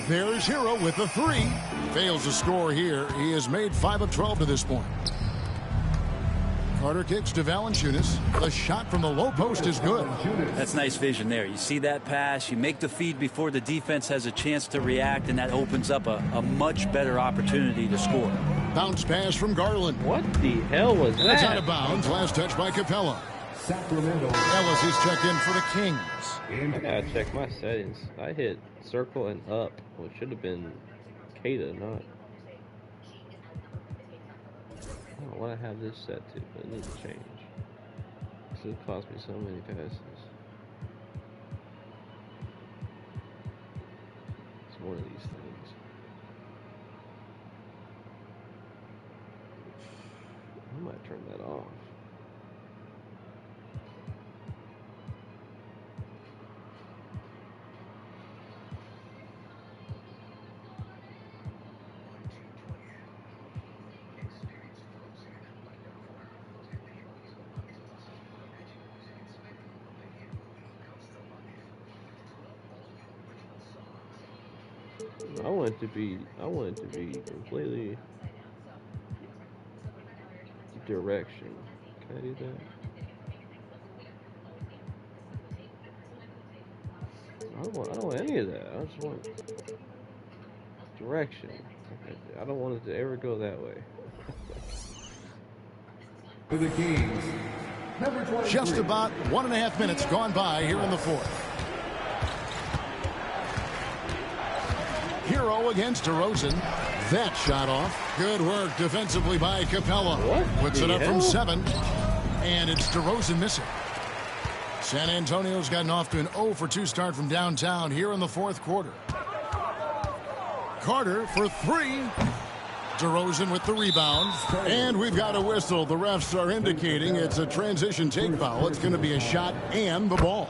There's Hero with the 3. Fails to score here. He has made 5 of 12 to this point. Carter kicks to Valanciunas. The shot from the low post is good. That's nice vision there. You see that pass, you make the feed before the defense has a chance to react, and that opens up a much better opportunity to score. Bounce pass from Garland. What the hell was that? It's out of bounds. Last touch by Capella. Sacramento. Ellis is checked in for the Kings. I gotta check my settings. I hit circle and up, which should have been Keita, not. I don't know what I have this set to, but it needs to change. This would cost me so many passes. It's one of these things. I might turn that off. I want it to be completely direction. Can I do that? I don't want any of that. I just want direction. I don't want it to ever go that way. For the Kings, number 23. Just about 1.5 minutes gone by here in the 4th. Hero against DeRozan. That shot off. Good work defensively by Capella. Puts it up from 7. And it's DeRozan missing. San Antonio's gotten off to an 0-for-2 start from downtown here in the 4th quarter. Carter for 3. DeRozan with the rebound. And we've got a whistle. The refs are indicating it's a transition take foul. It's going to be a shot and the ball.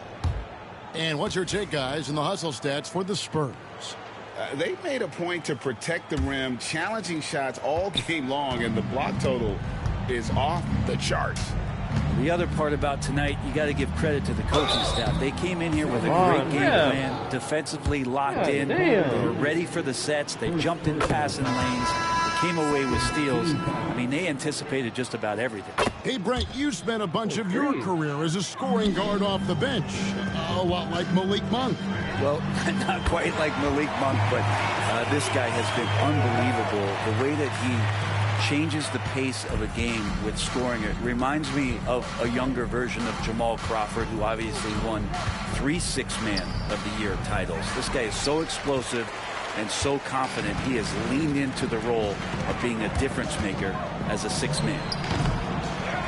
And what's your take, guys, in the hustle stats for the Spurs? They made a point to protect the rim, challenging shots all game long, and the block total is off the charts. The other part about tonight, you got to give credit to the coaching staff. They came in here with a great game plan, defensively locked in. They were ready for the sets. They jumped in passing lanes. They came away with steals. I mean, they anticipated just about everything. Hey, Brent, you spent a bunch of your career as a scoring guard off the bench. A lot like Malik Monk. Well, not quite like Malik Monk, but this guy has been unbelievable. The way that he changes the pace of a game with scoring. It reminds me of a younger version of Jamal Crawford, who obviously won 3 Six-Man of the Year titles. This guy is so explosive and so confident. He has leaned into the role of being a difference maker as a 6-man.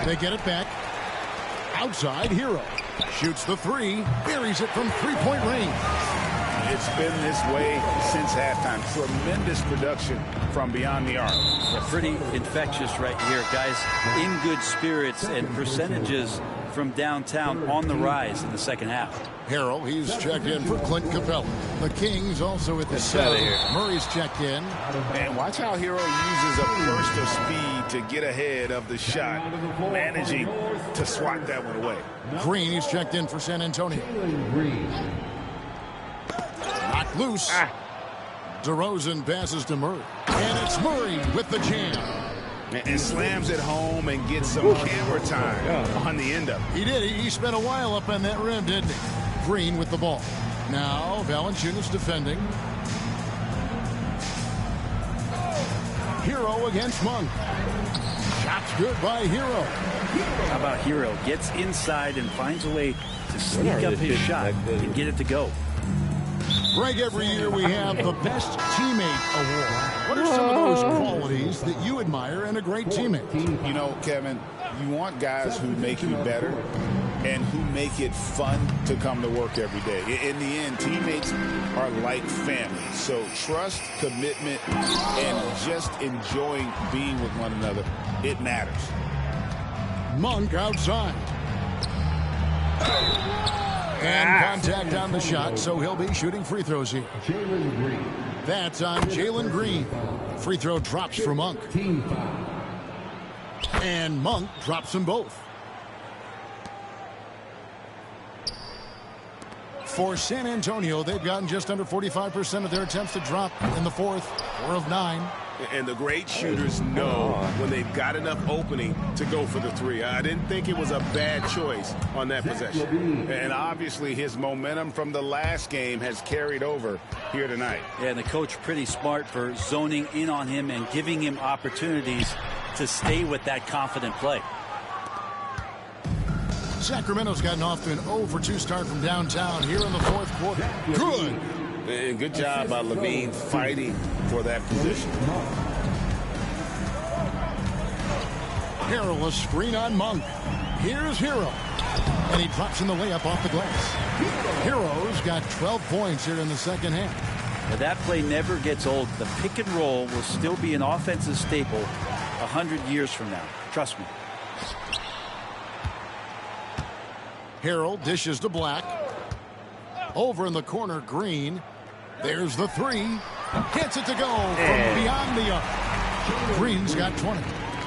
They get it back. Outside, Hero shoots the 3, buries it from three-point range. It's been this way since halftime. Tremendous production from beyond the arc. Yeah, pretty infectious right here. Guys in good spirits, and percentages from downtown on the rise in the second half. Harrell, he's checked in for Clint Capella. The Kings also at the center. Murray's checked in. And watch how Hero uses a burst of speed to get ahead of the shot, managing to swat that one away. Green, he's checked in for San Antonio. Knocked loose. DeRozan passes to Murray. And it's Murray with the jam. And slams it home and gets some camera time on the end of it. He did. He spent a while up on that rim, didn't he? Green with the ball. Now Valanciunas defending. Hero against Monk. Shot's good by Hero. How about Hero? Gets inside and finds a way to sneak up his shot and get it to go. Greg, every year we have the Best Teammate Award. What are some of those qualities that you admire in a great teammate? You know, Kevin, you want guys who make you better and who make it fun to come to work every day. In the end, teammates are like family. So trust, commitment, and just enjoying being with one another, it matters. Monk outside. And contact on the shot, so he'll be shooting free throws here. That's on Jalen Green. Free throw drops for Monk. And Monk drops them both. For San Antonio, they've gotten just under 45% of their attempts to drop in the fourth. 4 of 9. And the great shooters know when they've got enough opening to go for the 3. I didn't think it was a bad choice on that possession. And obviously his momentum from the last game has carried over here tonight. Yeah, and the coach pretty smart for zoning in on him and giving him opportunities to stay with that confident play. Sacramento's gotten off to an 0-for-2 start from downtown here in the fourth quarter. Good. And good job by Levine fighting for that position. Harrell, a screen on Monk. Here's Hero. And he drops in the layup off the glass. Hero's got 12 points here in the second half. Now that play never gets old. The pick and roll will still be an offensive staple 100 years from now. Trust me. Harrell dishes to Black. Over in the corner, Green. There's the 3. Gets it to go from beyond the arc. Green's got 20.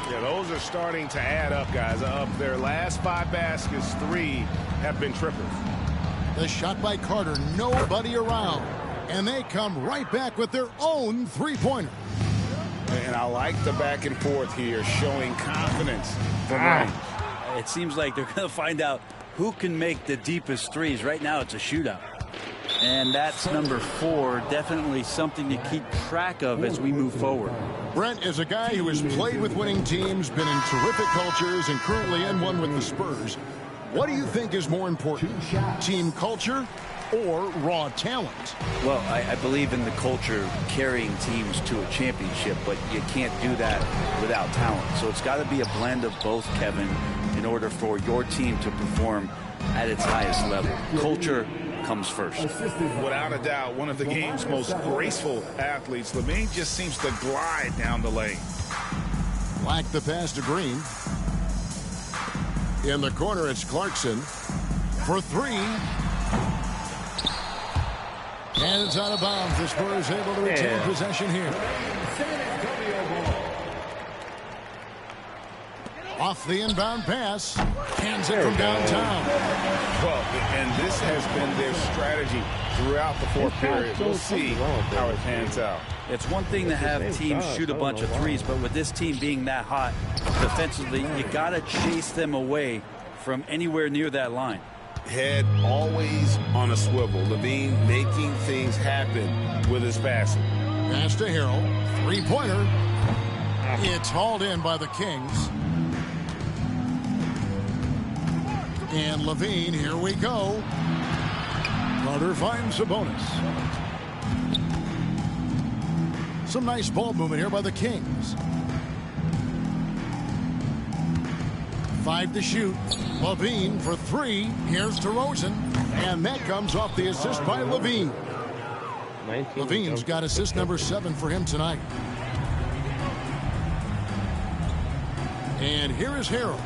Yeah, those are starting to add up, guys. Of their last 5 baskets, 3 have been triples. The shot by Carter, nobody around. And they come right back with their own 3-pointer. And I like the back and forth here, showing confidence from range. It seems like they're going to find out who can make the deepest threes. Right now, it's a shootout. And that's number 4, definitely something to keep track of as we move forward. Brent is a guy who has played with winning teams, been in terrific cultures, and currently in one with the Spurs. What do you think is more important, team culture or raw talent? Well, I believe in the culture carrying teams to a championship, but you can't do that without talent. So it's got to be a blend of both, Kevin, in order for your team to perform at its highest level. Culture comes first. Without a doubt, one of the game's most graceful athletes. Levine just seems to glide down the lane. Black the pass to Green. In the corner, it's Clarkson for 3. And it's out of bounds. The Spurs able to retain possession here. Off the inbound pass. Hands it from downtown. Well, and this has been their strategy throughout the fourth period. We'll see how it pans out. It's one thing to have teams shoot a bunch of threes, but with this team being that hot defensively, you got to chase them away from anywhere near that line. Head always on a swivel. Levine making things happen with his passing. Pass to Harrell. 3-pointer. It's hauled in by the Kings. And Levine, here we go. Carter finds Sabonis. Some nice ball movement here by the Kings. 5 to shoot. Levine for 3. Here's DeRozan. And that comes off the assist by Levine. Levine's got assist number 7 for him tonight. And here is Harrell.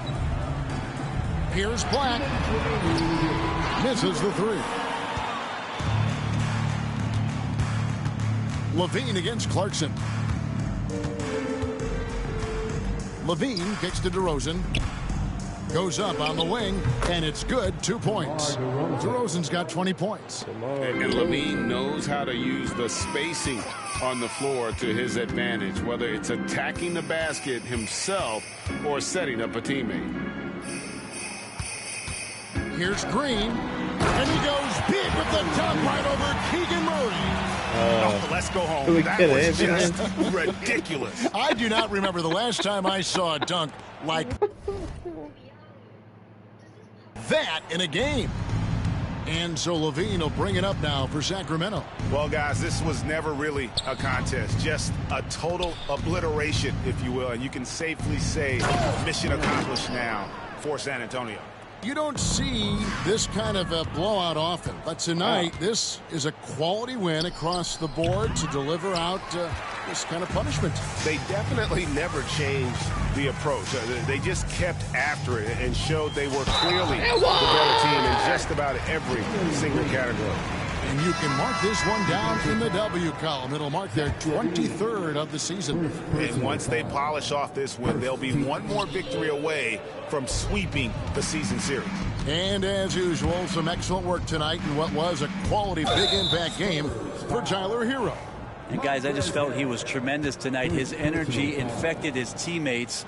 Here's Black. Misses the 3. Levine against Clarkson. Levine kicks to DeRozan. Goes up on the wing, and it's good. 2 points. DeRozan's got 20 points. And Levine knows how to use the spacing on the floor to his advantage, whether it's attacking the basket himself or setting up a teammate. Here's Green, and he goes big with the top right over Keegan Murray. Let's go home. That was just ridiculous. I do not remember the last time I saw a dunk like that in a game. And so Levine will bring it up now for Sacramento. Well, guys, this was never really a contest, just a total obliteration, if you will. And you can safely say mission accomplished now for San Antonio. You don't see this kind of a blowout often, but tonight this is a quality win across the board to deliver out this kind of punishment. They definitely never changed the approach. They just kept after it and showed they were clearly the better team in just about every single category. And you can mark this one down in the W column. It'll mark their 23rd of the season. And once they polish off this win, they'll be one more victory away from sweeping the season series. And as usual, some excellent work tonight in what was a quality big impact game for Tyler Hero. And guys, I just felt he was tremendous tonight. His energy infected his teammates.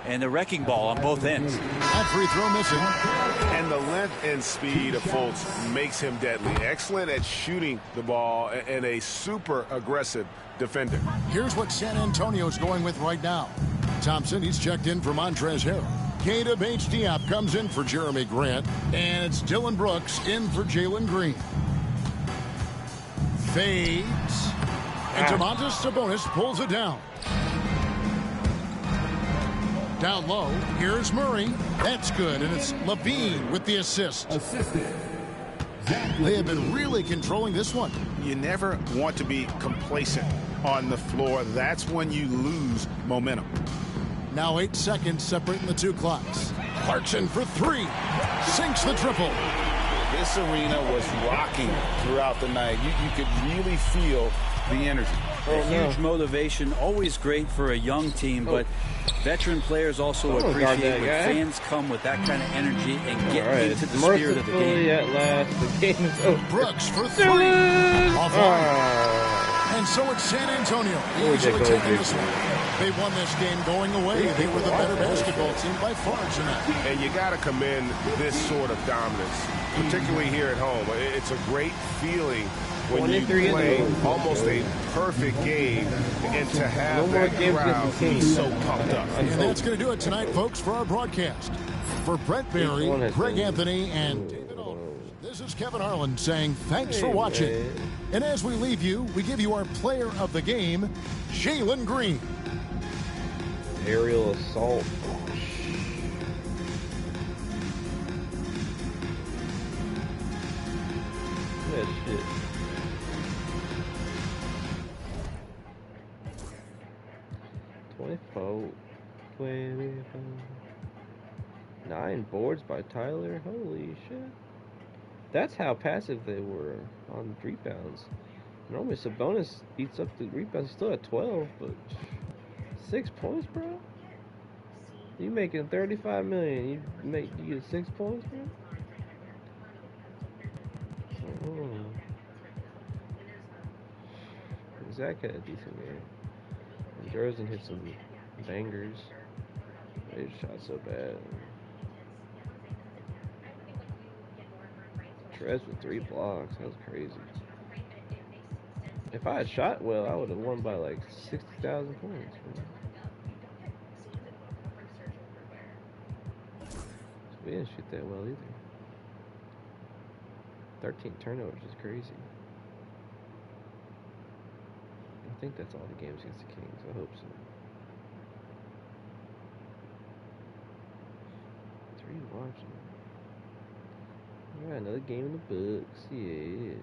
And the wrecking ball on both ends. That free throw missing. And the length and speed of Fultz makes him deadly. Excellent at shooting the ball and a super aggressive defender. Here's what San Antonio's going with right now. Thompson, he's checked in for Montrezl Harrell. Caleb H-Diop comes in for Jeremy Grant. And it's Dylan Brooks in for Jalen Green. Fades. And Domantas Sabonis pulls it down. Down low, here's Murray. That's good, and it's Levine with the assist. They have been really controlling this one. You never want to be complacent on the floor. That's when you lose momentum. Now 8 seconds separating the two clocks. Clarkson for 3. Sinks the triple. This arena was rocking throughout the night. You could really feel the energy. Huge motivation, always great for a young team, but veteran players also appreciate when fans come with that kind of energy and get into the spirit of the game. At last, the game is over. Brooks for 3. And so it's San Antonio. Easily taking this one. They won this game going away. They were the better basketball team by far tonight. And you got to commend this sort of dominance, particularly here at home. It's a great feeling when you play almost a perfect game and to have that crowd be so pumped up. And that's going to do it tonight, folks, for our broadcast. For Brett Barry, Greg Anthony, and David Aldridge, this is Kevin Harlan saying thanks for watching. And as we leave you, we give you our player of the game, Jalen Green. Aerial assault. That shit. Nine boards by Tyler. Holy shit. That's how passive they were on rebounds. Normally Sabonis eats up the rebounds. He's still at 12, but 6 points, bro? You making $35 million. You get 6 points, bro? Zach had a decent game. And DeRozan hit some bangers. They shot so bad. Trez with 3 blocks. That was crazy. If I had shot well, I would have won by like 60,000 points. Man. didn't shoot that well either. 13 turnovers is crazy. I think that's all the games against the Kings. I hope so. 3 watching. Alright, another game in the books. Yeah.